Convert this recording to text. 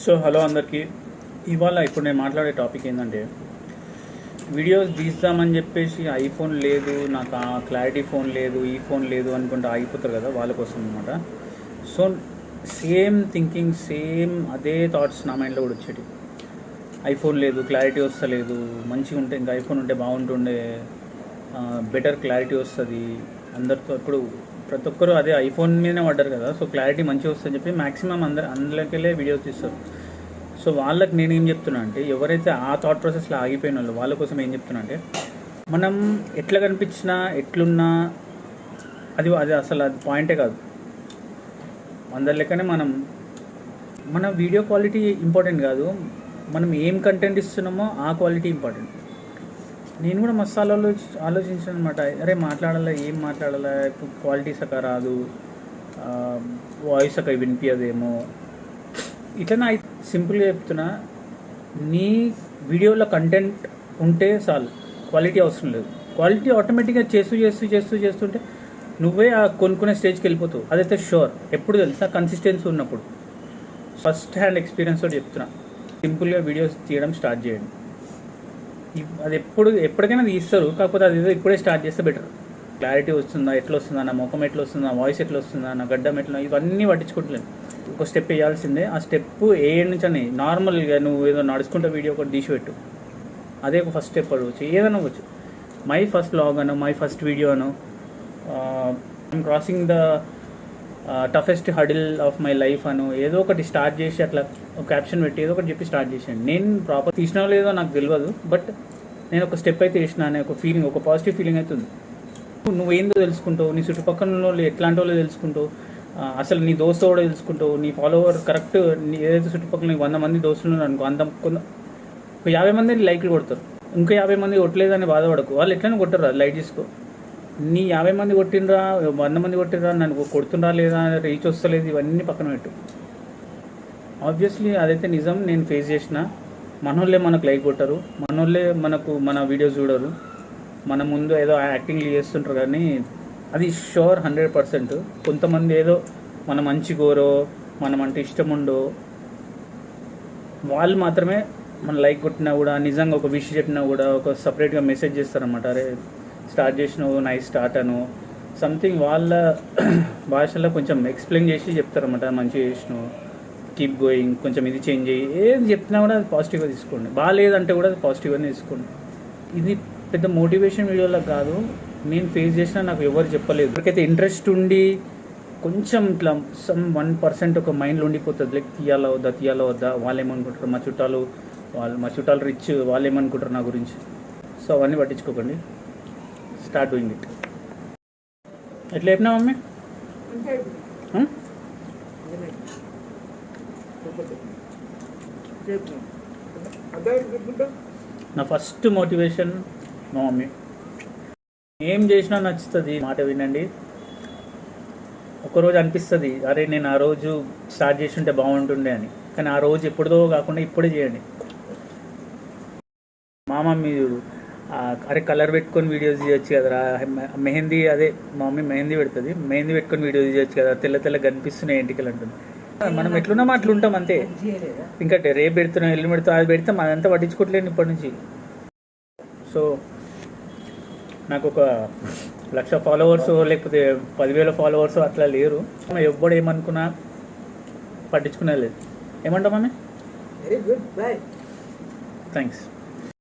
So hello అందరికీ. ఇప్పుడు నేను మాట్లాడే టాపిక్ ఏంటంటే, వీడియోస్ తీద్దామని చెప్పేసి ఐఫోన్ లేదు, నాకు ఆ క్లారిటీ ఫోన్ లేదు, ఈ ఫోన్ లేదు అనుకుంటే ఆగిపోతారు కదా, వాళ్ళ కోసం అనమాట. సో సేమ్ థింకింగ్, సేమ్ అదే థాట్స్ నా మైండ్లో కూడా వచ్చేటి. ఐఫోన్ లేదు, క్లారిటీ వస్తలేదు, మంచిగా ఉంటే ఇంకా ఐఫోన్ ఉంటే బాగుంటుండే, బెటర్ క్లారిటీ వస్తుంది అందరితో. ఇప్పుడు ప్రతి ఒక్కరు అదే ఐఫోన్ మీదనే పడ్డారు కదా, సో క్లారిటీ మంచిగా వస్తుందని చెప్పి మ్యాక్సిమం అందులోకెళ్ళే వీడియోస్ తీస్తారు. సో వాళ్ళకి నేను ఏం చెప్తున్నా అంటే, ఎవరైతే ఆ థాట్ ప్రాసెస్లో ఆగిపోయిన వాళ్ళ కోసం ఏం చెప్తున్నా అంటే, మనం ఎట్లా కనిపించినా ఎట్లున్నా అది అసలు అది పాయింటే కాదు. అందరి లెక్కనే మన వీడియో క్వాలిటీ ఇంపార్టెంట్ కాదు, మనం ఏం కంటెంట్ ఇస్తున్నామో ఆ క్వాలిటీ ఇంపార్టెంట్. నేను కూడా మస్తు ఆలోచించాను అనమాట. అరే మాట్లాడాలా, ఏం మాట్లాడాలా, క్వాలిటీ సక్క రాదు, వాయిస్ సక్క వినిపించదేమో, ఇట్లా నా సింపుల్గా చెప్తున్నా. నీ వీడియోలో కంటెంట్ ఉంటే చాలు, క్వాలిటీ అవసరం లేదు. క్వాలిటీ ఆటోమేటిక్గా చేస్తుంటే నువ్వే ఆ కొనుక్కునే స్టేజ్కి వెళ్ళిపోతావు. అదైతే షూర్. ఎప్పుడు తెలుసా, కన్సిస్టెన్సీ ఉన్నప్పుడు. ఫస్ట్ హ్యాండ్ ఎక్స్పీరియన్స్ తోటి చెప్తున్నా. సింపుల్గా వీడియోస్ తీయడం స్టార్ట్ చేయండి. అది ఎప్పటికైనా తీస్తారు, కాకపోతే అది ఇప్పుడే స్టార్ట్ చేస్తే బెటర్. క్లారిటీ వస్తుందా, ఎట్లా వస్తుందా, నా ముఖం ఎట్లా వస్తుందా, వాయిస్ ఎట్లా వస్తుందా, నా గడ్డం ఎట్లా, ఇవన్నీ పట్టించుకోవట్లేదు. ఒక స్టెప్ వేయాల్సిందే. ఆ స్టెప్ ఏ నుంచి అని నార్మల్గా నువ్వు ఏదో నడుచుకుంటే వీడియో ఒకటి తీసిపెట్టు, అదే ఒక ఫస్ట్ స్టెప్ అవ్వచ్చు. ఏదైనా అవ్వచ్చు. మై ఫస్ట్ లాగ్ అను, మై ఫస్ట్ వీడియో అను, I'm crossing the toughest hurdle of my life అను, ఏదో ఒకటి స్టార్ట్ చేసి అట్లా ఒక క్యాప్షన్ పెట్టి ఏదో ఒకటి చెప్పి స్టార్ట్ చేసాను. నేను ప్రాపర్ తీసినా లేదో నాకు తెలియదు, బట్ నేను ఒక స్టెప్ అయితే వేసిన అనే ఒక ఫీలింగ్, ఒక పాజిటివ్ ఫీలింగ్ అయితే ఉంది. నువ్వేందో తెలుసుకుంటావు, నీ చుట్టుపక్కల వాళ్ళు ఎట్లాంటి వాళ్ళు తెలుసుకుంటావు, అసలు నీ దోస్తు కూడా తెలుసుకుంటావు, నీ ఫాలోవర్ కరెక్ట్ ఏదైతే చుట్టుపక్కల నీకు 100 మంది దోస్తులు అనుకో, ఒక 50 మంది లైక్లు కొడతారు, ఇంకా 50 మంది కొట్టలేదని బాధపడకు, వాళ్ళు ఎట్లయినా కొట్టరు, అది లైట్ చేసుకో. నీ 50 మంది కొట్టినరా, 100 మంది కొట్టినరా, నన్ను కొడుతుండ్రా లేదా, రీచ్ వస్తలేదు, ఇవన్నీ పక్కన పెట్టు. ఆబ్వియస్లీ అదైతే నిజం, నేను ఫేస్ చేసిన. మనోళ్ళే మనకు లైక్ కొట్టరు, మనోళ్ళే మన వీడియోస్ చూడరు, మన ముందు ఏదో యాక్టింగ్లు చేస్తుంటారు, కానీ అది షూర్ 100%. కొంతమంది ఏదో మన మంచి కోరో, మనం అంటే ఇష్టం ఉండో వాళ్ళు మాత్రమే మన లైక్ కొట్టినా కూడా, నిజంగా ఒక విష్ చెప్పినా కూడా ఒక సపరేట్గా మెసేజ్ చేస్తారన్నమాట. అరే స్టార్ట్ చేసినావు, నైస్ స్టార్ట్ అను, సంథింగ్ వాళ్ళ భాషలో కొంచెం ఎక్స్ప్లెయిన్ చేసి చెప్తారన్నమాట. మంచిగా చేసినావు, కీప్ గోయింగ్, కొంచెం ఇది చేంజ్ అయ్యి, ఏది చెప్పినా కూడా అది పాజిటివ్గా తీసుకోండి. బాగాలేదంటే కూడా అది పాజిటివ్గానే తీసుకోండి. ఇది పెద్ద మోటివేషన్ వీడియోలో కాదు, నేను ఫేస్ చేసినా, నాకు ఎవరు చెప్పలేదు. ఎవరికైతే ఇంట్రెస్ట్ ఉండి కొంచెం ఇట్లా 1% ఒక మైండ్లో ఉండిపోతుంది, లైక్ తీయాలా వద్దా, వాళ్ళు ఏమనుకుంటారు, మా చుట్టాలు రిచ్, వాళ్ళు ఏమనుకుంటారు నా గురించి. సో అవన్నీ పట్టించుకోకండి, స్టార్ట్ డూయింగ్ ఇట్. ఎట్లా చెప్పినా మమ్మీ? నా ఫస్ట్ మోటివేషన్ మా మమ్మీ. ఏం చేసినా నచ్చుతుంది, మాట వినండి. ఒకరోజు అనిపిస్తుంది, అరే నేను ఆ రోజు స్టార్ట్ చేసి ఉంటే బాగుంటుండే అని, కానీ ఆ రోజు ఎప్పుడుదో కాకుండా ఇప్పుడే చేయండి. మా మమ్మీ చూడు, అరే కలర్ పెట్టుకొని వీడియోస్ చేయొచ్చు కదరా, మెహందీ, అదే మా మమ్మీ మెహందీ పెడుతుంది, మెహందీ పెట్టుకొని వీడియోస్ చేయొచ్చు కదా, తెల్ల కనిపిస్తున్నాయి ఇంటికి అంటుంది. మనం ఎట్లున్నామో అట్లా ఉంటాం అంతే. ఇంకా రేపు పెడుతున్నాం, ఎల్లు పెడుతాం, అది పెడితే అదంతా పట్టించుకోవట్లేదు ఇప్పటి నుంచి. సో నాకు ఒక 1,00,000 ఫాలోవర్స్ లేకపోతే 10,000 ఫాలోవర్స్ అట్లా లేరు. ఎవ్వడు ఏమనుకున్నా పట్టించుకునే లేదు. ఏమంటాం mummy? Very good, boy, thanks.